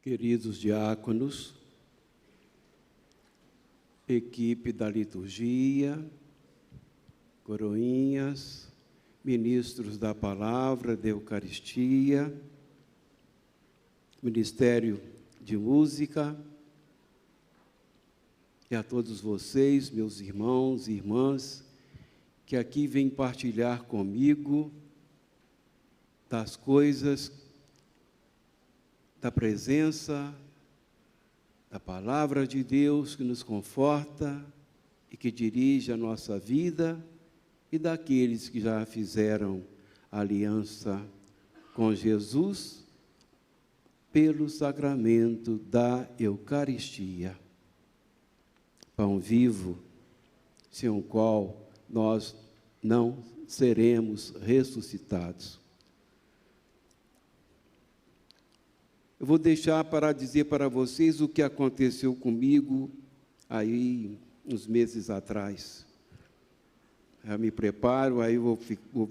Queridos diáconos, equipe da liturgia, coroinhas, ministros da palavra, da Eucaristia, Ministério de Música, e a todos vocês, meus irmãos e irmãs, que aqui vêm partilhar comigo das coisas da presença, da palavra de Deus que nos conforta e que dirige a nossa vida, e daqueles que já fizeram aliança com Jesus pelo sacramento da Eucaristia. Pão vivo, sem o qual nós não seremos ressuscitados. Eu vou deixar para dizer para vocês o que aconteceu comigo aí uns meses atrás. Eu me preparo, aí vou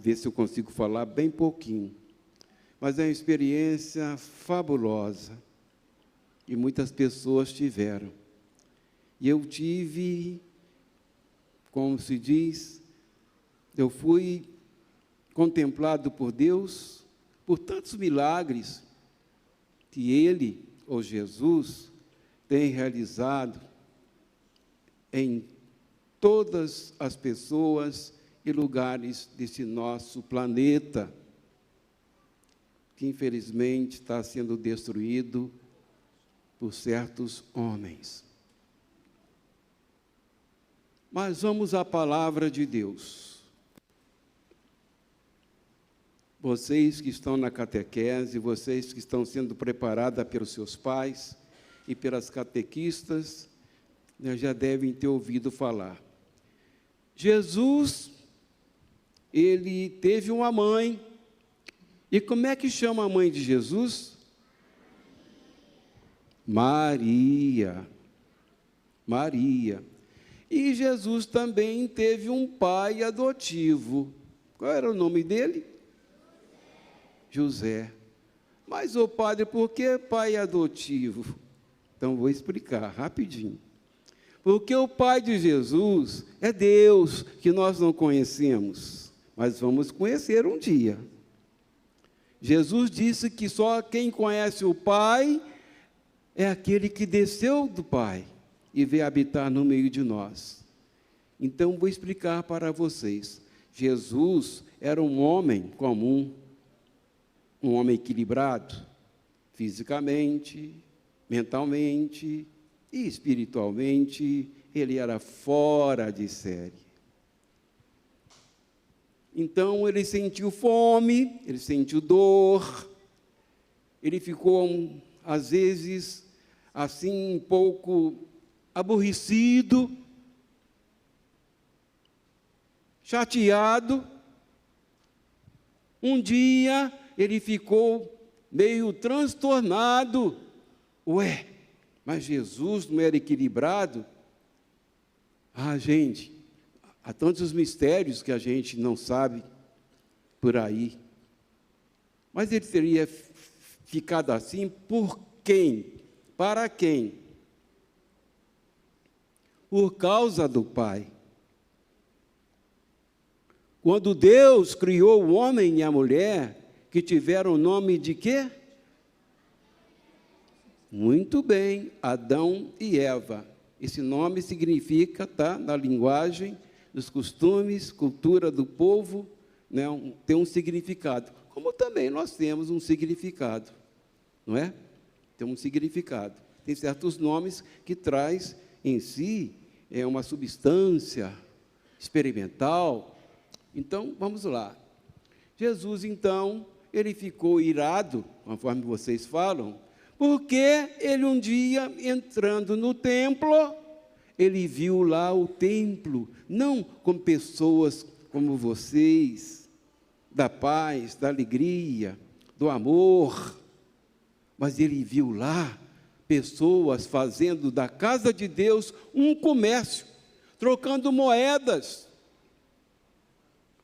ver se eu consigo falar bem pouquinho. Mas é uma experiência fabulosa, e muitas pessoas tiveram. E eu tive, como se diz, eu fui contemplado por Deus por tantos milagres que Ele, ou Jesus, tem realizado em todas as pessoas e lugares desse nosso planeta, que infelizmente está sendo destruído por certos homens. Mas vamos à palavra de Deus. Vocês que estão na catequese, vocês que estão sendo preparadas pelos seus pais e pelas catequistas, já devem ter ouvido falar. Jesus, ele teve uma mãe. E como é que chama a mãe de Jesus? Maria. Maria. E Jesus também teve um pai adotivo. Qual era o nome dele? José. Mas, ô padre, por que pai adotivo? Então, vou explicar rapidinho. Porque o pai de Jesus é Deus, que nós não conhecemos, mas vamos conhecer um dia. Jesus disse que só quem conhece o Pai é aquele que desceu do Pai e veio habitar no meio de nós. Então, vou explicar para vocês. Jesus era um homem comum, um homem equilibrado, fisicamente, mentalmente e espiritualmente. Ele era fora de série. Então, ele sentiu fome, ele sentiu dor, ele ficou, às vezes, assim, um pouco aborrecido, chateado. Um dia, ele ficou meio transtornado. Ué, mas Jesus não era equilibrado? Gente, há tantos mistérios que a gente não sabe por aí. Mas ele teria ficado assim por quem? Para quem? Por causa do Pai. Quando Deus criou o homem e a mulher, que tiveram o nome de quê? Muito bem, Adão e Eva. Esse nome significa, na linguagem, dos costumes, cultura do povo, né, tem um significado. Como também nós temos um significado, não é? Tem um significado. Tem certos nomes que traz em si uma substância experimental. Então, vamos lá. Jesus, então, ele ficou irado, conforme vocês falam, porque ele um dia, entrando no templo, ele viu lá o templo, não com pessoas como vocês, da paz, da alegria, do amor, mas ele viu lá pessoas fazendo da casa de Deus um comércio, trocando moedas,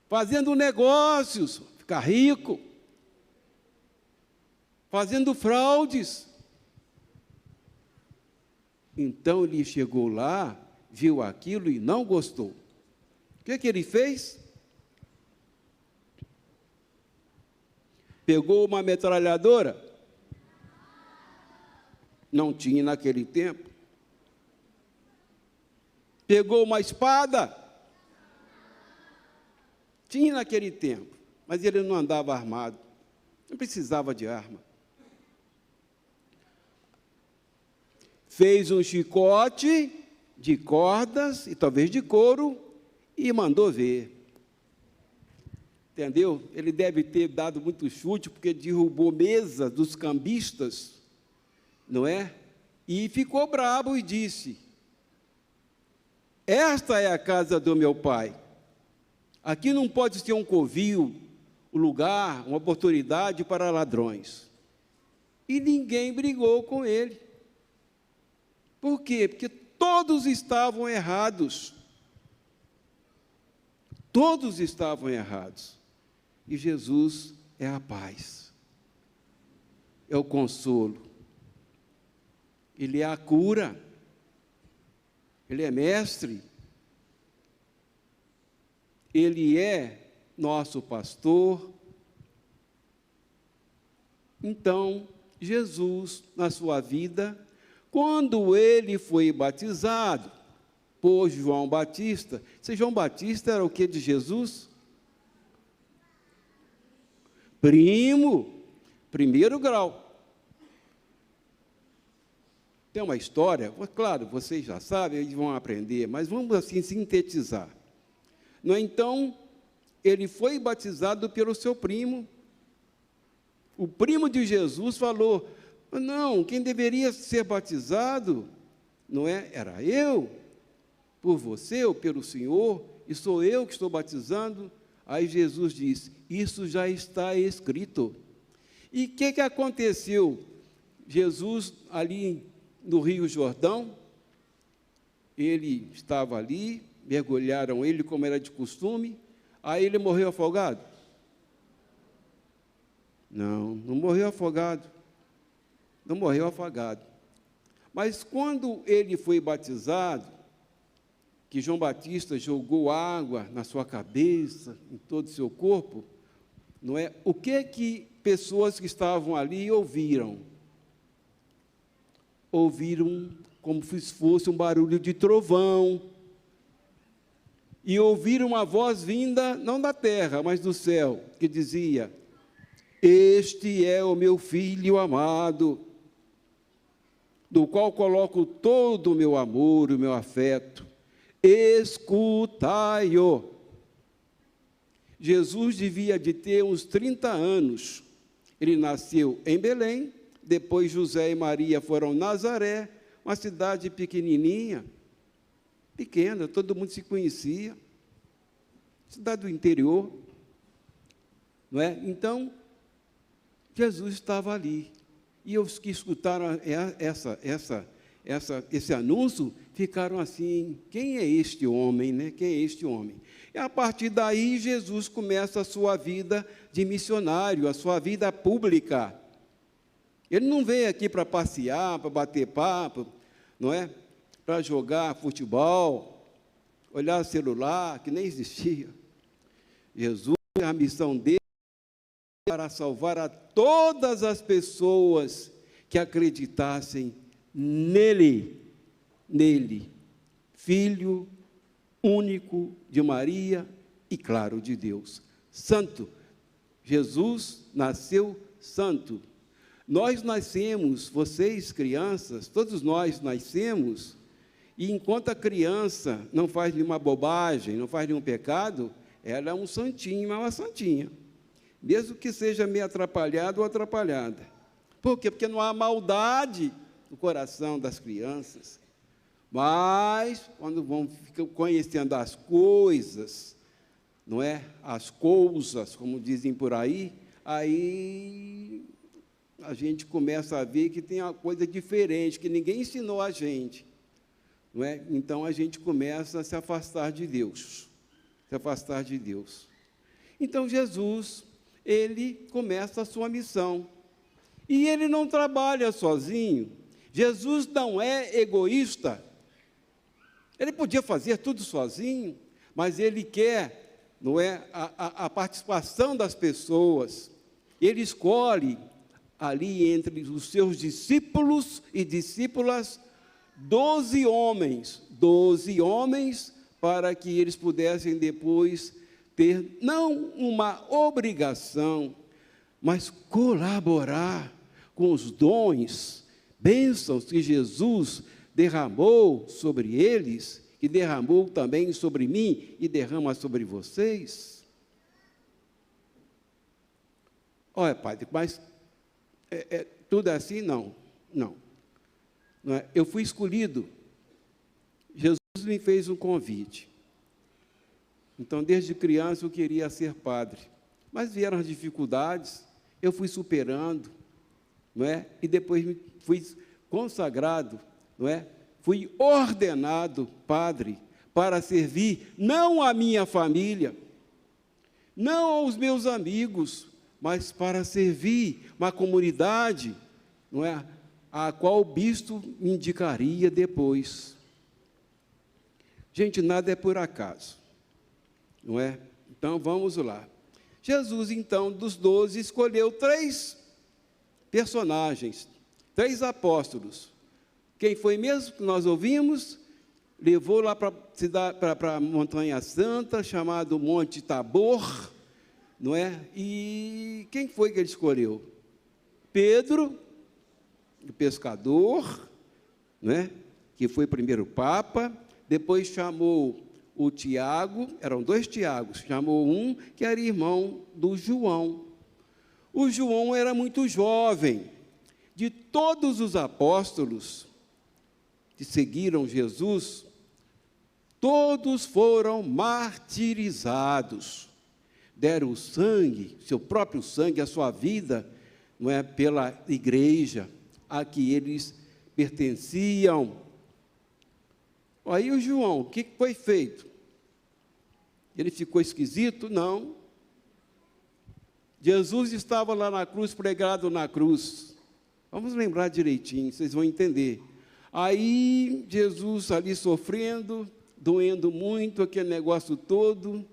fazendo negócios, ficar rico, fazendo fraudes. Então ele chegou lá, viu aquilo e não gostou. O que ele fez? Pegou uma metralhadora? Não tinha naquele tempo. Pegou uma espada? Tinha naquele tempo, mas ele não andava armado, não precisava de arma. Fez um chicote de cordas, e talvez de couro, e mandou ver. Entendeu? Ele deve ter dado muito chute, porque derrubou mesa dos cambistas, não é? E ficou bravo e disse: esta é a casa do meu pai. Aqui não pode ser um covil, um lugar, uma oportunidade para ladrões. E ninguém brigou com ele. Por quê? Porque todos estavam errados. Todos estavam errados. E Jesus é a paz, é o consolo, Ele é a cura, Ele é mestre, Ele é nosso pastor. Então, Jesus, na sua vida, quando Ele foi batizado por João Batista, esse João Batista era o que de Jesus? Primo, primeiro grau. Tem uma história, claro, vocês já sabem, eles vão aprender, mas vamos assim sintetizar. Então, ele foi batizado pelo seu primo. O primo de Jesus falou: não, quem deveria ser batizado, não é? Era eu, por você ou pelo Senhor, e sou eu que estou batizando. Aí Jesus disse: isso já está escrito. E o que aconteceu? Jesus, ali no Rio Jordão, ele estava ali, mergulharam ele como era de costume, aí ele morreu afogado? Não, não morreu afogado. Não morreu afogado. Mas quando ele foi batizado, que João Batista jogou água na sua cabeça, em todo o seu corpo, não é? O que pessoas que estavam ali ouviram? Ouviram como se fosse um barulho de trovão, e ouviram uma voz vinda, não da terra, mas do céu, que dizia: este é o meu Filho amado, do qual coloco todo o meu amor e o meu afeto. Escutai-o. Jesus devia de ter uns 30 anos. Ele nasceu em Belém, depois José e Maria foram a Nazaré, uma cidade pequenininha, pequena, todo mundo se conhecia, cidade do interior, não é? Então, Jesus estava ali, e os que escutaram esse anúncio ficaram assim: quem é este homem, né? Quem é este homem? E a partir daí Jesus começa a sua vida de missionário, a sua vida pública. Ele não veio aqui para passear, para bater papo, não é? Para jogar futebol, olhar o celular, que nem existia. Jesus, a missão dele para salvar a todas as pessoas que acreditassem nele, Filho único de Maria e, claro, de Deus. Santo. Jesus nasceu santo. Nós nascemos, vocês crianças, todos nós nascemos, e enquanto a criança não faz nenhuma bobagem, não faz nenhum pecado, ela é um santinho, é uma santinha, mesmo que seja meio atrapalhado ou atrapalhada. Por quê? Porque não há maldade no coração das crianças. Mas, quando vão conhecendo as coisas, não é? As coisas, como dizem por aí a gente começa a ver que tem uma coisa diferente, que ninguém ensinou a gente, não é? Então, a gente começa a se afastar de Deus, Então, Jesus, ele começa a sua missão, e ele não trabalha sozinho. Jesus não é egoísta. Ele podia fazer tudo sozinho, mas ele quer, não é, a participação das pessoas. Ele escolhe ali entre os seus discípulos e discípulas 12 homens, para que eles pudessem depois ter, não uma obrigação, mas colaborar com os dons, bênçãos que Jesus derramou sobre eles, e derramou também sobre mim, e derrama sobre vocês. Olha, padre, mas tudo é assim? Não. Não é? Eu fui escolhido. Jesus me fez um convite. Então, desde criança, eu queria ser padre. Mas vieram as dificuldades, eu fui superando, não é? E depois fui consagrado, não é? Fui ordenado padre para servir não a minha família, não aos meus amigos, mas para servir uma comunidade, não é? A qual o bispo me indicaria depois. Gente, nada é por acaso, não é? Então, vamos lá. Jesus, então, dos 12, escolheu 3 personagens, 3 apóstolos. Quem foi mesmo que nós ouvimos? Levou lá para a Montanha Santa, chamado Monte Tabor, não é? E quem foi que ele escolheu? Pedro, o pescador, não é? Que foi primeiro Papa, depois chamou o Tiago, eram 2 Tiagos, chamou um que era irmão do João. O João era muito jovem. De todos os apóstolos que seguiram Jesus, todos foram martirizados. Deram o sangue, seu próprio sangue, a sua vida, não é, pela igreja a que eles pertenciam. Aí o João, o que foi feito? Ele ficou esquisito? Não. Jesus estava lá na cruz, pregado na cruz. Vamos lembrar direitinho, vocês vão entender. Aí Jesus ali sofrendo, doendo muito, aquele negócio todo.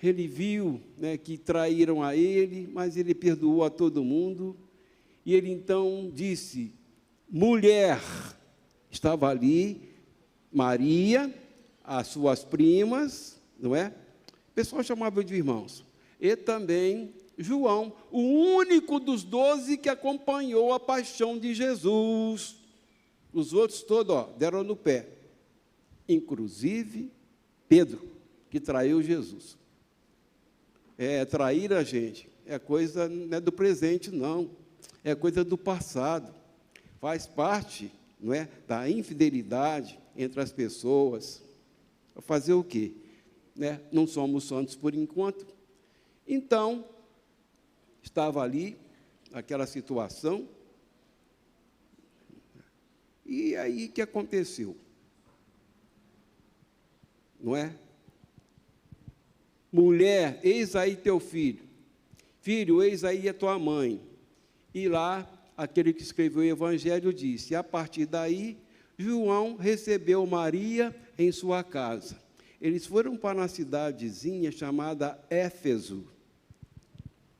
Ele viu, né, que traíram a ele, mas ele perdoou a todo mundo. E ele então disse, mulher, estava ali Maria, as suas primas, não é? O pessoal chamava de irmãos. E também João, o único dos 12 que acompanhou a paixão de Jesus. Os outros todos, deram no pé. Inclusive Pedro, que traiu Jesus. Trair a gente é coisa, não é do presente, não. É coisa do passado. Faz parte, não é, da infidelidade entre as pessoas. Fazer o quê? Né? Não somos santos por enquanto. Então, estava ali, aquela situação, e aí o que aconteceu? Não é? Mulher, eis aí teu filho. Filho, eis aí a tua mãe. E lá, aquele que escreveu o Evangelho disse, a partir daí, João recebeu Maria em sua casa. Eles foram para uma cidadezinha chamada Éfeso.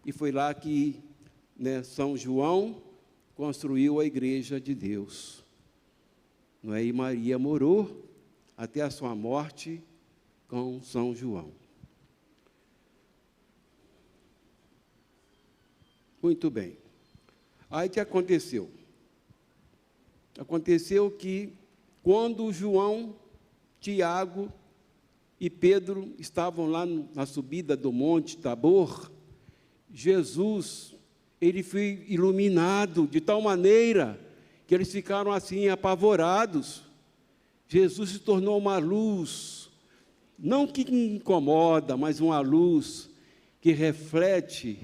E foi lá que, né, São João construiu a igreja de Deus. Não é? E Maria morou até a sua morte com São João. Muito bem. Aí o que aconteceu? Aconteceu que, quando João, Tiago e Pedro estavam lá na subida do Monte Tabor, Jesus, ele foi iluminado de tal maneira que eles ficaram assim apavorados. Jesus se tornou uma luz, não que incomoda, mas uma luz que reflete,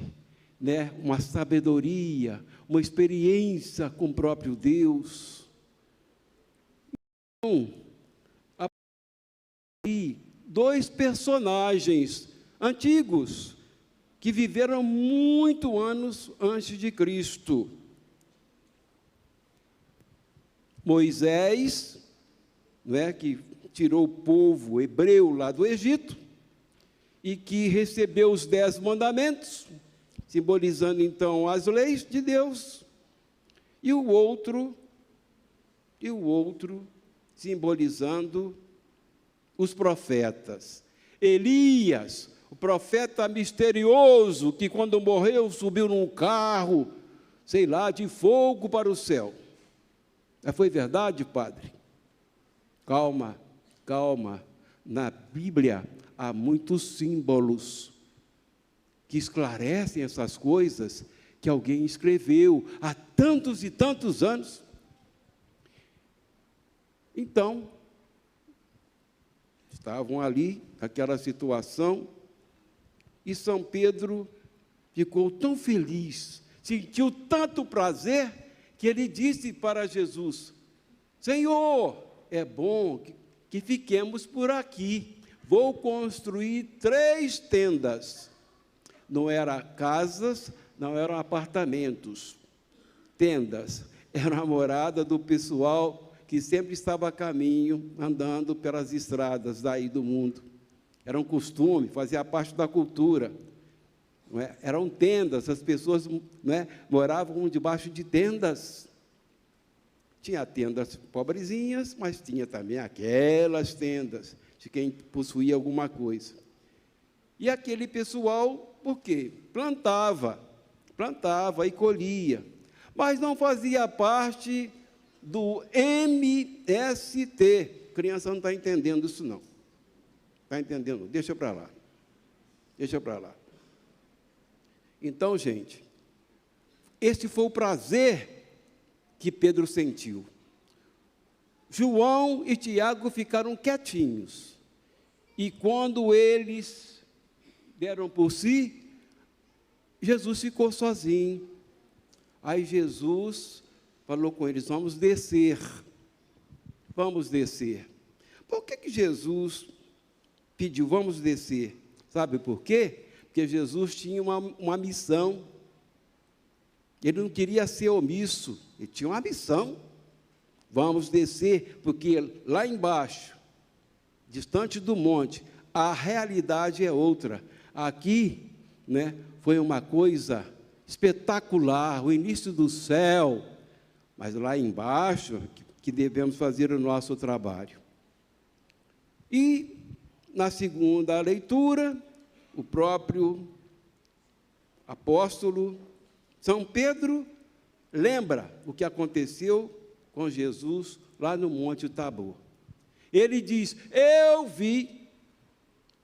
né, uma sabedoria, uma experiência com o próprio Deus. Então, aí, 2 personagens antigos que viveram muitos anos antes de Cristo. Moisés, não é, que tirou o povo hebreu lá do Egito e que recebeu os 10 mandamentos, simbolizando então as leis de Deus, e o outro simbolizando os profetas. Elias, o profeta misterioso, que quando morreu subiu num carro, sei lá, de fogo para o céu. Foi verdade, padre? Calma, calma. Na Bíblia há muitos símbolos que esclarecem essas coisas que alguém escreveu há tantos e tantos anos. Então, estavam ali, naquela situação, e São Pedro ficou tão feliz, sentiu tanto prazer, que ele disse para Jesus: Senhor, é bom que fiquemos por aqui, vou construir 3 tendas. Não eram casas, não eram apartamentos, tendas, era a morada do pessoal que sempre estava a caminho, andando pelas estradas daí do mundo. Era um costume, fazia parte da cultura. Não é? Eram tendas, as pessoas, não é, moravam debaixo de tendas. Tinha tendas pobrezinhas, mas tinha também aquelas tendas de quem possuía alguma coisa. E aquele pessoal, por quê? Plantava e colhia, mas não fazia parte do MST. A criança não está entendendo isso, não. Está entendendo? Deixa para lá. Deixa para lá. Então, gente, esse foi o prazer que Pedro sentiu. João e Tiago ficaram quietinhos. E quando eles deram por si, Jesus ficou sozinho. Aí Jesus falou com eles: vamos descer. Vamos descer. Por que Jesus pediu, vamos descer? Sabe por quê? Porque Jesus tinha uma missão. Ele não queria ser omisso, ele tinha uma missão. Vamos descer, porque lá embaixo, distante do monte, a realidade é outra. Aqui, né, foi uma coisa espetacular, o início do céu, mas lá embaixo que devemos fazer o nosso trabalho. E, na segunda leitura, o próprio apóstolo São Pedro lembra o que aconteceu com Jesus lá no Monte Tabor. Ele diz: eu vi,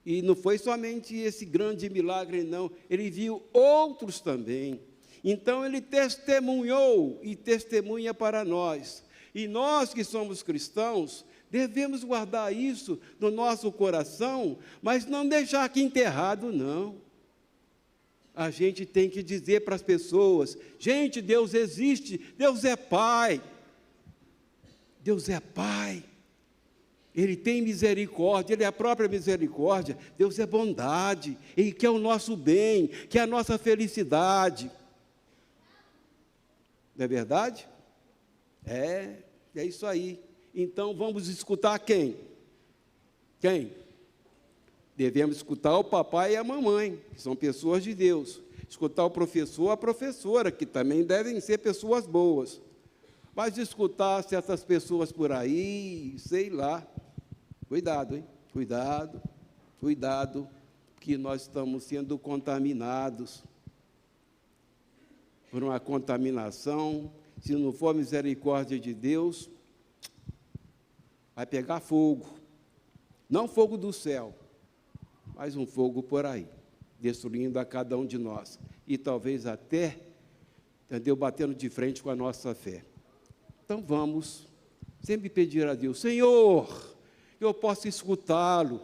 e não foi somente esse grande milagre, não, ele viu outros também. Então, ele testemunhou e testemunha para nós. E nós que somos cristãos, devemos guardar isso no nosso coração, mas não deixar aqui enterrado, não. A gente tem que dizer para as pessoas: gente, Deus existe, Deus é Pai. Deus é Pai. Ele tem misericórdia, Ele é a própria misericórdia. Deus é bondade, Ele quer o nosso bem, quer a nossa felicidade. Não é verdade? É isso aí. Então, vamos escutar quem? Quem? Devemos escutar o papai e a mamãe, que são pessoas de Deus. Escutar o professor, a professora, que também devem ser pessoas boas. Mas escutar certas pessoas por aí, sei lá. Cuidado, hein? Cuidado, cuidado, que nós estamos sendo contaminados por uma contaminação. Se não for misericórdia de Deus, vai pegar fogo. Não fogo do céu, mas um fogo por aí, destruindo a cada um de nós. E talvez até, entendeu, batendo de frente com a nossa fé. Então vamos sempre pedir a Deus: Senhor, eu possa escutá-lo,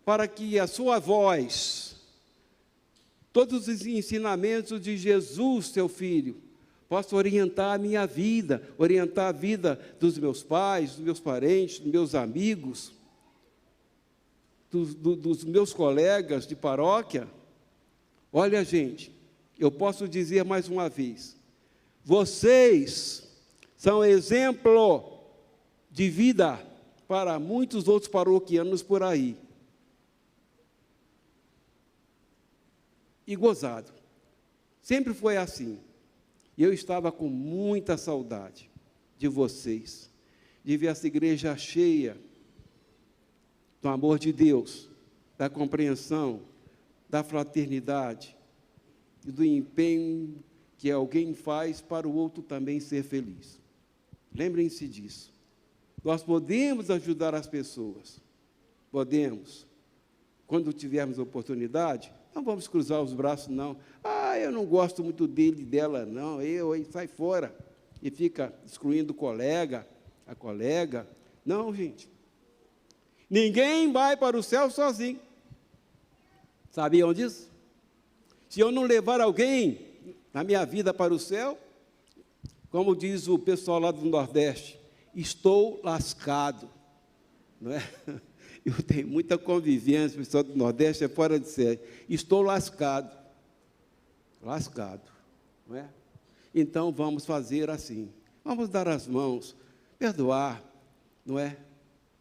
para que a sua voz, todos os ensinamentos de Jesus, seu Filho, possa orientar a minha vida, orientar a vida dos meus pais, dos meus parentes, dos meus amigos, dos meus colegas de paróquia. Olha, gente, eu posso dizer mais uma vez: vocês são exemplo de vida para muitos outros paroquianos por aí. E gozado. Sempre foi assim. E eu estava com muita saudade de vocês, de ver essa igreja cheia do amor de Deus, da compreensão, da fraternidade e do empenho que alguém faz para o outro também ser feliz. Lembrem-se disso. Nós podemos ajudar as pessoas, podemos. Quando tivermos oportunidade, não vamos cruzar os braços, não. Eu não gosto muito dele, dela, não. Sai fora. E fica excluindo o colega, a colega. Não, gente. Ninguém vai para o céu sozinho. Sabiam disso? Se eu não levar alguém na minha vida para o céu, como diz o pessoal lá do Nordeste, estou lascado. Não é? Eu tenho muita convivência, o pessoal do Nordeste é fora de série. Estou lascado. Lascado. Não é? Então, vamos fazer assim. Vamos dar as mãos, perdoar, não é?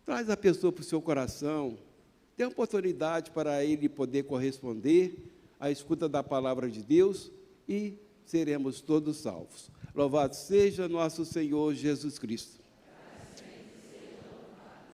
Traz a pessoa para o seu coração, dê oportunidade para ele poder corresponder à escuta da palavra de Deus e seremos todos salvos. Louvado seja nosso Senhor Jesus Cristo.